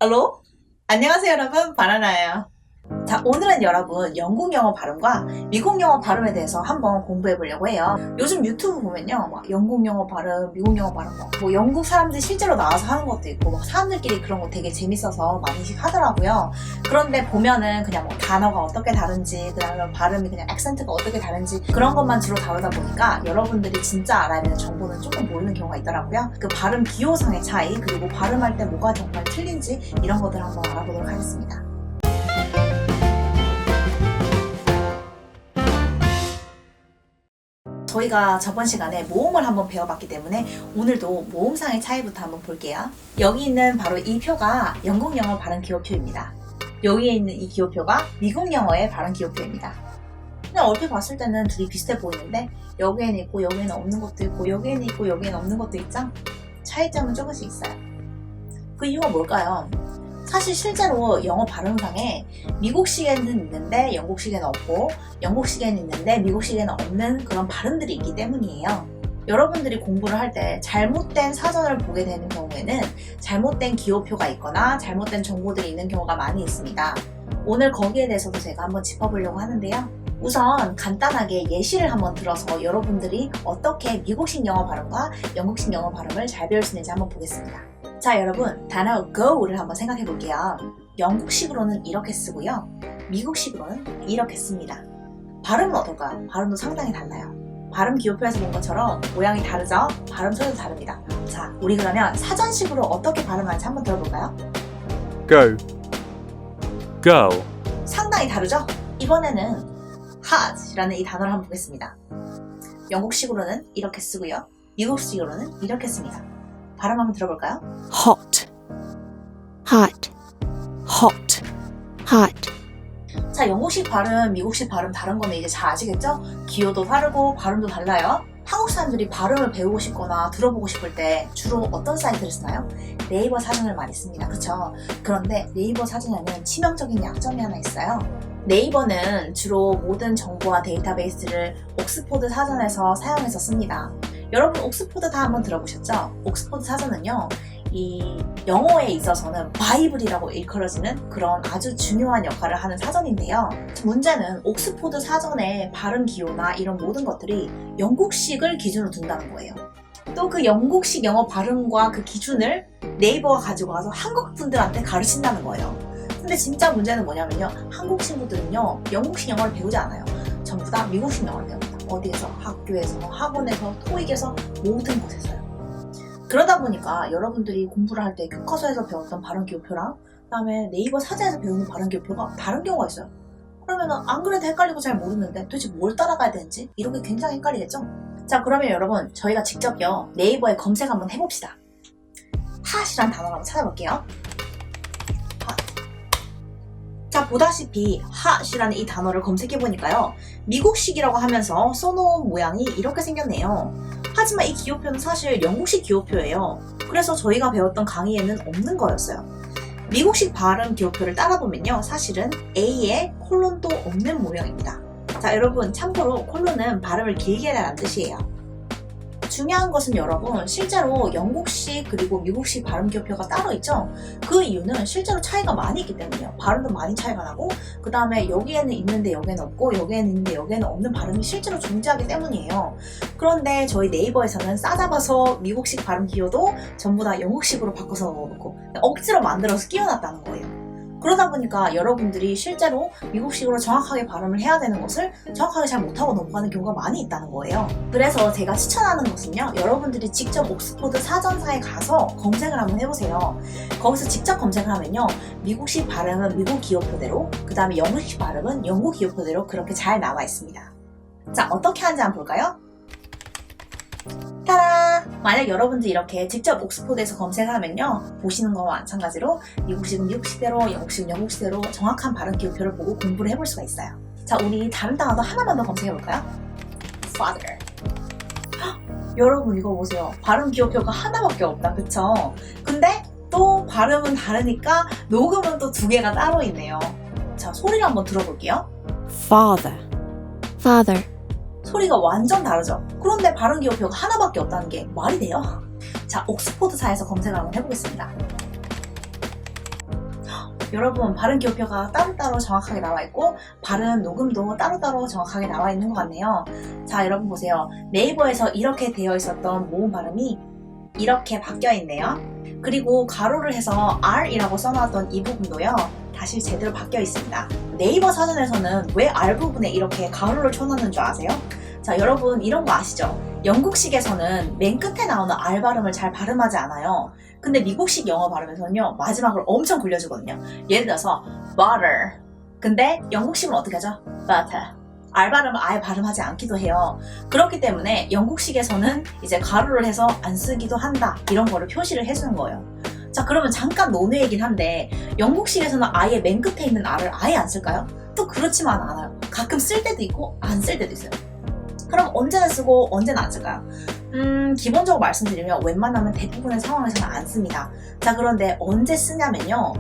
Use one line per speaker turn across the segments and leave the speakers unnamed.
알로? 안녕하세요 여러분, 바나나예요. 자, 오늘은 여러분 영국 영어 발음과 미국 영어 발음에 대해서 한번 공부해 보려고 해요. 요즘 유튜브 보면요, 막 영국 영어 발음, 미국 영어 발음, 뭐 영국 사람들이 실제로 나와서 하는 것도 있고, 막 사람들끼리 그런 거 되게 재밌어서 많이씩 하더라고요. 그런데 보면은 그냥 뭐 단어가 어떻게 다른지, 그다음에 발음이 그냥 액센트가 어떻게 다른지 그런 것만 주로 다루다 보니까 여러분들이 진짜 알아야 되는 정보는 조금 모르는 경우가 있더라고요. 그 발음 기호상의 차이, 그리고 발음할 때 뭐가 정말 틀린지 이런 것들 한번 알아보도록 하겠습니다. 저희가 저번 시간에 모음을 한번 배워봤기 때문에 오늘도 모음상의 차이부터 한번 볼게요. 여기 있는 바로 이 표가 영국 영어 발음 기호표입니다. 여기에 있는 이 기호표가 미국 영어의 발음 기호표입니다. 그냥 얼핏 봤을 때는 둘이 비슷해 보이는데 여기에는 있고 여기에는 없는 것도 있고 여기에는 있고 여기에는 없는 것도 있죠? 차이점은 조금씩 있어요. 그 이유가 뭘까요? 사실 실제로 영어 발음상에 미국식에는 있는데 영국식에는 없고 영국식에는 있는데 미국식에는 없는 그런 발음들이 있기 때문이에요. 여러분들이 공부를 할 때 잘못된 사전을 보게 되는 경우에는 잘못된 기호표가 있거나 잘못된 정보들이 있는 경우가 많이 있습니다. 오늘 거기에 대해서도 제가 한번 짚어보려고 하는데요. 우선 간단하게 예시를 한번 들어서 여러분들이 어떻게 미국식 영어 발음과 영국식 영어 발음을 잘 배울 수 있는지 한번 보겠습니다. 자, 여러분, 단어 go를 한번 생각해 볼게요. 영국식으로는 이렇게 쓰고요. 미국식으로는 이렇게 씁니다. 발음은 어떨까요? 발음도 상당히 달라요. 발음 기호표에서 본 것처럼 모양이 다르죠? 발음 소리도 다릅니다. 자, 우리 그러면 사전식으로 어떻게 발음하는지 한번 들어볼까요?
Go. Go.
상당히 다르죠? 이번에는 hot이라는 이 단어를 한번 보겠습니다. 영국식으로는 이렇게 쓰고요. 미국식으로는 이렇게 씁니다. 발음 한번 들어볼까요?
hot, hot, hot, hot.
자, 영국식 발음, 미국식 발음 다른 거는 이제 잘 아시겠죠? 기호도 다르고 발음도 달라요. 한국 사람들이 발음을 배우고 싶거나 들어보고 싶을 때 주로 어떤 사이트를 쓰나요? 네이버 사전을 많이 씁니다. 그쵸? 그런데 네이버 사전에는 치명적인 약점이 하나 있어요. 네이버는 주로 모든 정보와 데이터베이스를 옥스포드 사전에서 사용해서 씁니다. 여러분 옥스포드 다 한번 들어보셨죠? 옥스포드 사전은요, 이 영어에 있어서는 바이블이라고 일컬어지는 그런 아주 중요한 역할을 하는 사전인데요. 문제는 옥스포드 사전의 발음 기호나 이런 모든 것들이 영국식을 기준으로 둔다는 거예요. 또 그 영국식 영어 발음과 그 기준을 네이버가 가지고 와서 한국 분들한테 가르친다는 거예요. 근데 진짜 문제는 뭐냐면요, 한국 친구들은요 영국식 영어를 배우지 않아요. 전부 다 미국식 영어를 배웁니다. 어디에서? 학교에서, 학원에서, 토익에서, 모든 곳에서요. 그러다 보니까 여러분들이 공부를 할 때 교과서에서 배웠던 발음 기호표랑 그다음에 네이버 사전에서 배우는 발음 기호표가 다른 경우가 있어요. 그러면은 안 그래도 헷갈리고 잘 모르는데 도대체 뭘 따라가야 되는지 이런 게 굉장히 헷갈리겠죠? 자, 그러면 여러분 저희가 직접요 네이버에 검색 한번 해봅시다. hot이란 단어를 한번 찾아볼게요. 자, 보다시피 hot이라는 이 단어를 검색해보니까요, 미국식이라고 하면서 써놓은 모양이 이렇게 생겼네요. 하지만 이 기호표는 사실 영국식 기호표예요. 그래서 저희가 배웠던 강의에는 없는 거였어요. 미국식 발음 기호표를 따라보면요, 사실은 A에 콜론도 없는 모양입니다. 자, 여러분 참고로 콜론은 발음을 길게 해라는 뜻이에요. 중요한 것은 여러분, 실제로 영국식 그리고 미국식 발음 기호표가 따로 있죠? 그 이유는 실제로 차이가 많이 있기 때문이에요. 발음도 많이 차이가 나고, 그 다음에 여기에는 있는데 여기에는 없고 여기에는 있는데 여기에는 없는 발음이 실제로 존재하기 때문이에요. 그런데 저희 네이버에서는 싸잡아서 미국식 발음 기호도 전부 다 영국식으로 바꿔서 넣어놓고 억지로 만들어서 끼워놨다는 거예요. 그러다 보니까 여러분들이 실제로 미국식으로 정확하게 발음을 해야 되는 것을 정확하게 잘 못하고 넘어가는 경우가 많이 있다는 거예요. 그래서 제가 추천하는 것은요, 여러분들이 직접 옥스포드 사전사에 가서 검색을 한번 해보세요. 거기서 직접 검색을 하면요, 미국식 발음은 미국 기호표대로, 그 다음에 영국식 발음은 영국 기호표대로 그렇게 잘 나와 있습니다. 자, 어떻게 하는지 한번 볼까요? 따라! 만약 여러분들 이렇게 직접 옥스포드에서 검색을 하면요, 보시는 거와 마찬가지로 미국식은 미국식대로, 영국식은 영국식대로 정확한 발음 기호표를 보고 공부를 해볼 수가 있어요. 자, 우리 다른 단어도 하나만 더 검색해볼까요? father. 헉, 여러분 이거 보세요. 발음 기호표가 하나밖에 없다, 그쵸? 근데 또 발음은 다르니까 녹음은 또 두 개가 따로 있네요. 자, 소리를 한번 들어볼게요.
father, father,
소리가 완전 다르죠? 그런데 발음 기호표가 하나밖에 없다는 게 말이 돼요? 자, 옥스포드사에서 검색을 한번 해보겠습니다. 여러분 발음 기호표가 따로따로 정확하게 나와 있고 발음 녹음도 따로따로 정확하게 나와 있는 것 같네요. 자, 여러분 보세요. 네이버에서 이렇게 되어 있었던 모음 발음이 이렇게 바뀌어 있네요. 그리고 가로를 해서 R이라고 써놨던 이 부분도요. 다시 제대로 바뀌어 있습니다. 네이버 사전에서는 왜 R 부분에 이렇게 가로를 쳐놓는 줄 아세요? 자, 여러분 이런 거 아시죠? 영국식에서는 맨 끝에 나오는 R 발음을 잘 발음하지 않아요. 근데 미국식 영어 발음에서는요, 마지막을 엄청 굴려주거든요. 예를 들어서 butter. 근데 영국식은 어떻게 하죠? butter. R 발음을 아예 발음하지 않기도 해요. 그렇기 때문에 영국식에서는 이제 가로를 해서 안 쓰기도 한다. 이런 거를 표시를 해주는 거예요. 자, 그러면 잠깐 논외이긴 한데 영국식에서는 아예 맨 끝에 있는 R을 아예 안 쓸까요? 또 그렇지만 않아요. 가끔 쓸 때도 있고 안 쓸 때도 있어요. 그럼 언제는 쓰고 언제는 안 쓸까요? 기본적으로 말씀드리면 웬만하면 대부분의 상황에서는 안 씁니다. 자, 그런데 언제 쓰냐면요.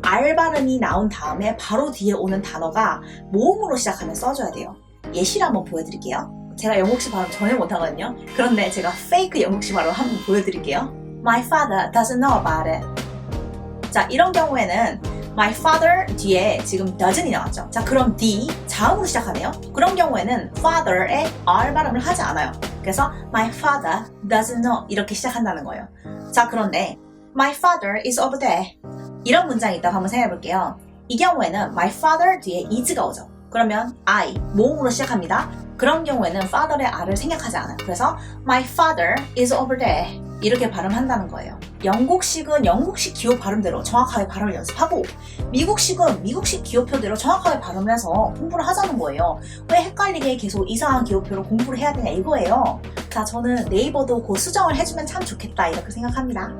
R 발음이 나온 다음에 바로 뒤에 오는 단어가 모음으로 시작하면 써줘야 돼요. 예시를 한번 보여드릴게요. 제가 영국식 발음 전혀 못하거든요. 그런데 제가 페이크 영국식 발음 한번 보여드릴게요. My father doesn't know about it. 자, 이런 경우에는 My father 뒤에 지금 doesn't이 나왔죠. 자, 그럼 D 자음으로 시작하네요. 그런 경우에는 father의 R 발음을 하지 않아요. 그래서 My father doesn't know 이렇게 시작한다는 거예요. 자, 그런데 My father is over there. 이런 문장이 있다고 한번 생각해 볼게요. 이 경우에는 My father 뒤에 is가 오죠. 그러면 I 모음으로 시작합니다. 그런 경우에는 father의 R을 생략하지 않아요. 그래서 My father is over there 이렇게 발음한다는 거예요. 영국식은 영국식 기호 발음대로 정확하게 발음을 연습하고 미국식은 미국식 기호표대로 정확하게 발음을 해서 공부를 하자는 거예요. 왜 헷갈리게 계속 이상한 기호표로 공부를 해야 되냐 이거예요. 자, 저는 네이버도 그 수정을 해주면 참 좋겠다 이렇게 생각합니다.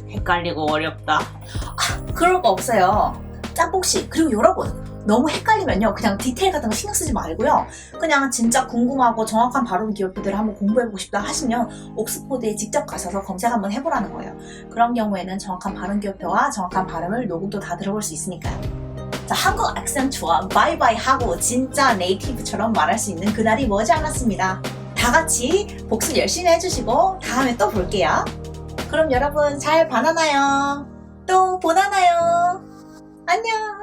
헷갈리고 어렵다. 그럴 거 없어요. 짬뽕씨, 그리고 여러분 너무 헷갈리면요 그냥 디테일 같은 거 신경 쓰지 말고요 그냥 진짜 궁금하고 정확한 발음 기호표들을 한번 공부해보고 싶다 하시면 옥스포드에 직접 가셔서 검색 한번 해보라는 거예요. 그런 경우에는 정확한 발음 기호표와 정확한 발음을 녹음도 다 들어볼 수 있으니까요. 자, 한국 액센트와 바이바이 하고 진짜 네이티브처럼 말할 수 있는 그날이 머지않았습니다. 다 같이 복습 열심히 해주시고 다음에 또 볼게요. 그럼 여러분 잘 봐나나요? 또 보나나요? 안녕.